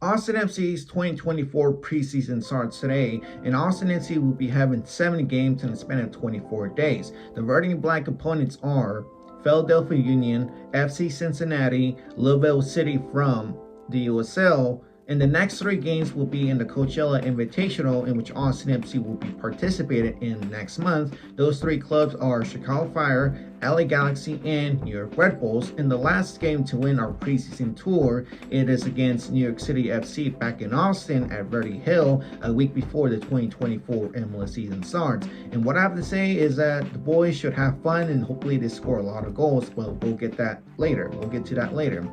Austin FC's 2024 preseason starts today, and Austin FC will be having 7 games in the span of 24 days. The red and black opponents are Philadelphia Union, FC Cincinnati, Louisville City from the USL, and the next 3 games will be in the Coachella Invitational, in which Austin FC will be participating in next month. Those 3 clubs are Chicago Fire, LA Galaxy, and New York Red Bulls. In the last game to win our preseason tour, it is against New York City FC back in Austin at Verde Hill a week before the 2024 MLS season starts. And what I have to say is that the boys should have fun and hopefully they score a lot of goals. Well, we'll get that later. We'll get to that later.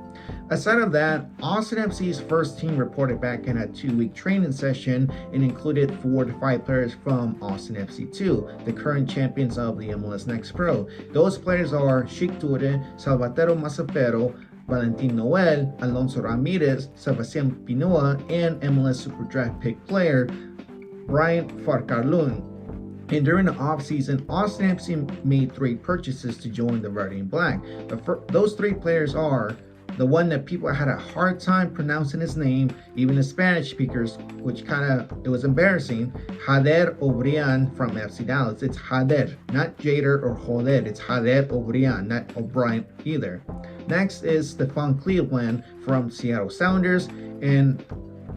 Aside of that, Austin FC's first team reported back in a 2-week training session and included 4 to 5 players from Austin FC2, the current champions of the MLS Next Pro. Those players are Sheik Toure, Salvatore Masafero, Valentin Noel, Alonso Ramirez, Sebastian Pinoa, and MLS Super Draft pick player Brian Farcarlun. And during the offseason, Austin FC made 3 purchases to join the Red and Black. Those 3 players are the one that people had a hard time pronouncing his name, even the Spanish speakers, which it was embarrassing. Jader Obrian from FC Dallas. It's Jader, not Jader or Joder. It's Jader Obrian, not O'Brien either. Next is Stefan Cleveland from Seattle Sounders, and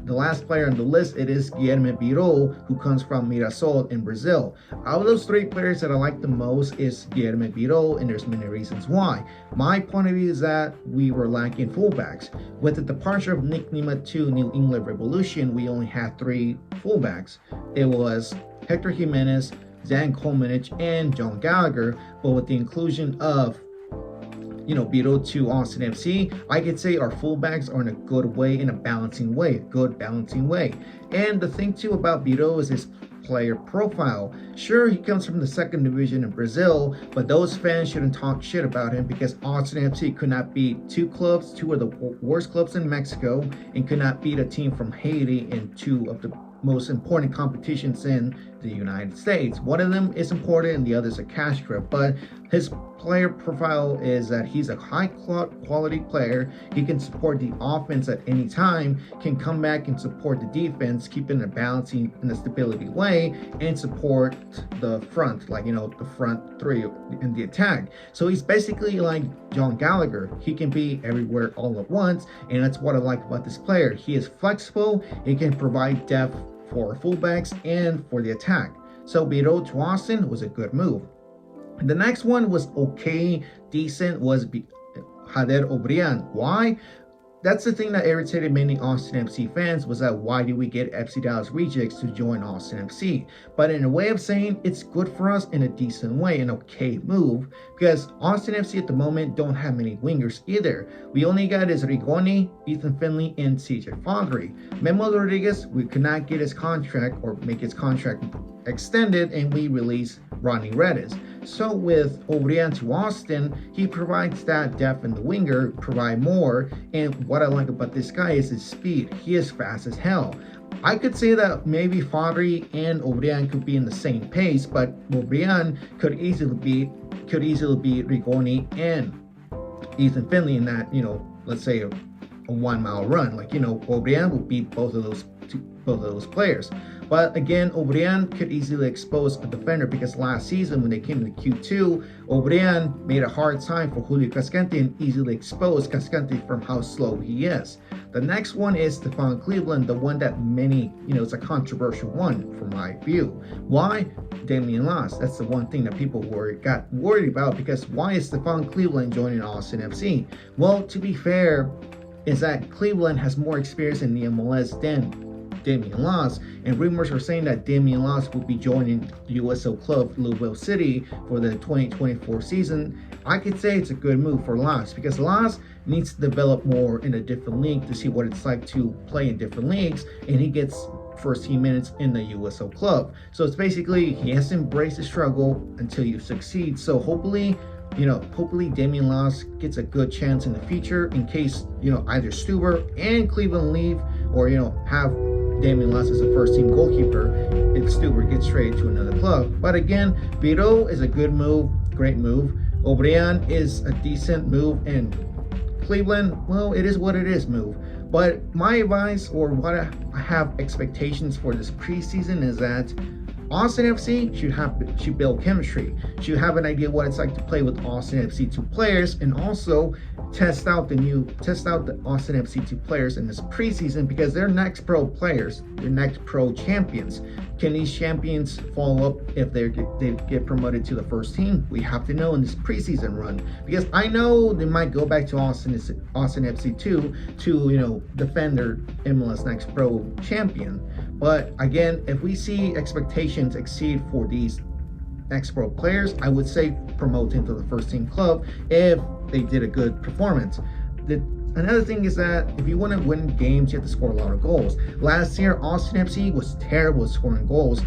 the last player on the list, it is Guilherme Biro, who comes from Mirassol in Brazil. Out of those 3 players that I like the most is Guilherme Biro, and there's many reasons why. My point of view is that we were lacking fullbacks. With the departure of Nick Nima to New England Revolution, we only had 3 fullbacks. It was Hector Jimenez, Zan Kolmanich, and John Gallagher, but with the inclusion of Biro to Austin FC, I could say our fullbacks are in a good way, in a balancing way, And the thing too about Biro is his player profile. Sure, he comes from the 2nd division in Brazil, but those fans shouldn't talk shit about him because Austin FC could not beat 2 clubs, 2 of the worst clubs in Mexico, and could not beat a team from Haiti in 2 of the most important competitions in the United States. One of them is important and the other is a cash grab, but his player profile is that he's a high quality player. He can support the offense at any time, can come back and support the defense, keeping it balancing in a stability way, and support the front, the front 3 in the attack. So he's basically like John Gallagher. He can be everywhere all at once, and that's what I like about this player. He is flexible, he can provide depth for fullbacks and for the attack. So Biro to Austin was a good move. The next one was okay, decent, was Jader Obrian. Why? That's the thing that irritated many Austin FC fans, was that why do we get FC Dallas rejects to join Austin FC? But in a way of saying, it's good for us in a decent way, an okay move, because Austin FC at the moment don't have many wingers either. We only got is Rigoni, Ethan Finley, and CJ Fodry. Memo Rodriguez, we could not get his contract or make his contract extended, and we released Ronnie Redis. So with Obrian to Austin, he provides that depth in the winger, provide more, and what I like about this guy is his speed. He is fast as hell. I could say that maybe Fodry and Obrian could be in the same pace, but Obrian could easily be Rigoni and Ethan Finley in that, let's say a 1-mile run. Obrian will beat both of those players. But again, Obrian could easily expose a defender because last season when they came to Q2, Obrian made a hard time for Julio Cascante and easily exposed Cascante from how slow he is. The next one is Stefan Cleveland, the one that many, it's a controversial one from my view. Why? Damian Loss. That's the one thing that people got worried about, because why is Stefan Cleveland joining Austin FC? Well, to be fair, is that Cleveland has more experience in the MLS than Damian Loss, and rumors are saying that Damian Loss will be joining the USL club Louisville City for the 2024 season. I could say it's a good move for Loss because Loss needs to develop more in a different league to see what it's like to play in different leagues, and he gets first team minutes in the USL club. So it's basically he has to embrace the struggle until you succeed. So hopefully Damian Loss gets a good chance in the future in case, either Stuber and Cleveland leave, or, have Damian Loss as a first team goalkeeper if Stuber gets traded to another club. But again, Biro is a good move, great move. Obrian is a decent move, and Cleveland, well, it is what it is move. But my advice, or what I have expectations for this preseason, is that Austin FC should build chemistry, should have an idea what it's like to play with Austin FC 2 players, and also test out the Austin FC 2 players in this preseason, because they're next pro players, they're next pro champions. Can these champions follow up if they get promoted to the first team? We have to know in this preseason run, because I know they might go back to Austin FC 2 to defend their MLS Next Pro champion. But again, if we see expectations exceed for these Next Pro players, I would say promote into the first team club if they did a good performance. Another thing is that if you want to win games, you have to score a lot of goals. Last year, Austin FC was terrible at scoring goals.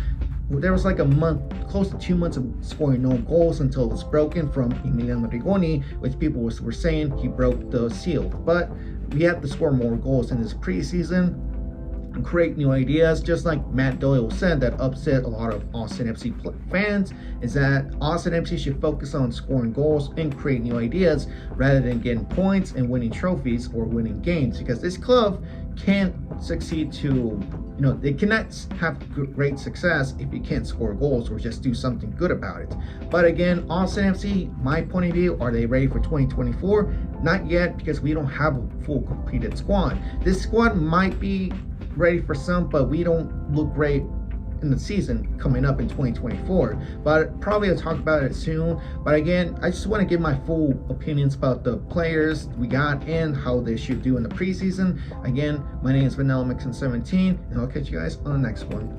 There was like a month, close to 2 months of scoring no goals until it was broken from Emiliano Rigoni, which people were saying he broke the seal. But we have to score more goals in this preseason and create new ideas. Just like Matt Doyle said, that upset a lot of Austin FC fans, is that Austin FC should focus on scoring goals and create new ideas rather than getting points and winning trophies or winning games, because this club can't succeed to, they cannot have great success if you can't score goals or just do something good about it. But again, Austin FC, my point of view, are they ready for 2024? Not yet, because we don't have a full completed squad. This squad might be ready for some, but we don't look great in the season coming up in 2024. But probably I'll talk about it soon. But again, I just want to give my full opinions about the players we got and how they should do in the preseason. Again, my name is Vanilla Mixon 17, and I'll catch you guys on the next one.